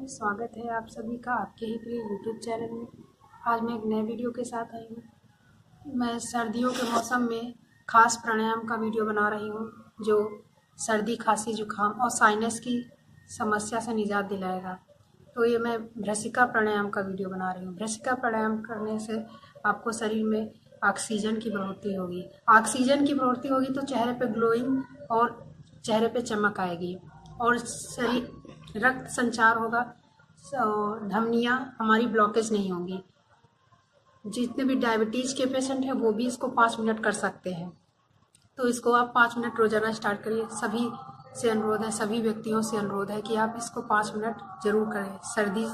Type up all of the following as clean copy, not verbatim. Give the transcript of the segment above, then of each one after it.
स्वागत है आप सभी का आपके ही प्रिय यूट्यूब चैनल में। आज मैं एक नए वीडियो के साथ आई हूँ। मैं सर्दियों के मौसम में खास प्राणायाम का वीडियो बना रही हूँ जो सर्दी, खांसी, जुकाम और साइनस की समस्या से निजात दिलाएगा। तो ये मैं भ्रसिका प्राणायाम का वीडियो बना रही हूँ। भ्रसिका प्राणायाम करने से आपको शरीर में ऑक्सीजन की बढ़ोतरी होगी। ऑक्सीजन की बढ़ोतरी होगी तो चेहरे पे ग्लोइंग और चेहरे पे चमक आएगी और शरीर रक्त संचार होगा, धमनियाँ हमारी ब्लॉकेज नहीं होंगी। जितने भी डायबिटीज़ के पेशेंट हैं वो भी इसको 5 मिनट कर सकते हैं। तो इसको आप 5 मिनट रोजाना स्टार्ट करिए। सभी से अनुरोध है, सभी व्यक्तियों से अनुरोध है कि आप इसको 5 मिनट जरूर करें। सर्दी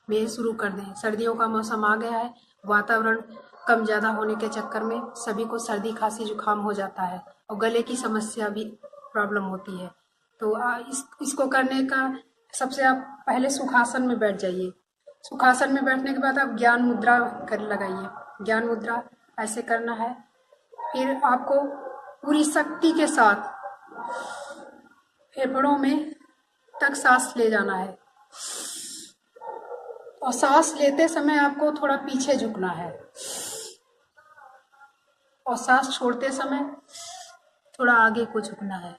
में शुरू कर दें। सर्दियों का मौसम आ गया है, वातावरण कम ज़्यादा होने के चक्कर में सभी को सर्दी, खांसी, जुकाम हो जाता है और गले की समस्या भी प्रॉब्लम होती है। तो इसको करने का सबसे आप पहले सुखासन में बैठ जाइए। सुखासन में बैठने के बाद आप ज्ञान मुद्रा कर लगाइए। ज्ञान मुद्रा ऐसे करना है। फिर आपको पूरी शक्ति के साथ फेफड़ों में तक सांस ले जाना है और सांस लेते समय आपको थोड़ा पीछे झुकना है और सांस छोड़ते समय थोड़ा आगे को झुकना है।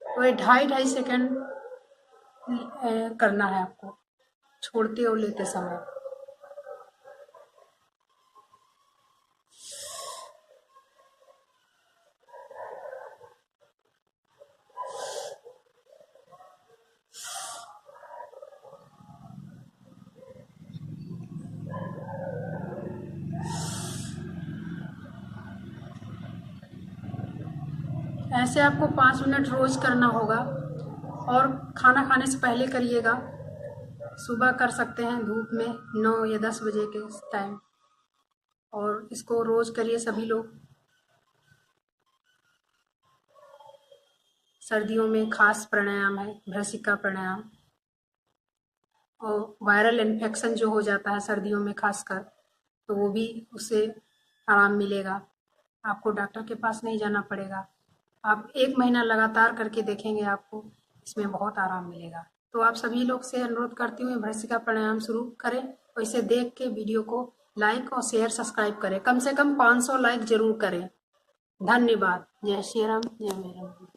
तो ये 2.5 सेकंड करना है आपको छोड़ते और लेते समय। ऐसे आपको 5 मिनट रोज करना होगा और खाना खाने से पहले करिएगा। सुबह कर सकते हैं धूप में 9 या 10 बजे के टाइम, और इसको रोज करिए सभी लोग। सर्दियों में खास प्राणायाम है भ्रसिका प्राणायाम। और वायरल इन्फेक्शन जो हो जाता है सर्दियों में खासकर, तो वो भी उससे आराम मिलेगा। आपको डॉक्टर के पास नहीं जाना पड़ेगा। आप 1 महीना लगातार करके देखेंगे, आपको इसमें बहुत आराम मिलेगा। तो आप सभी लोग से अनुरोध करती हूँ भ्रसिका प्राणायाम शुरू करें और इसे देख के वीडियो को लाइक और शेयर, सब्सक्राइब करें। कम से कम 500 लाइक जरूर करें। धन्यवाद। जय श्री राम, जय मेरा।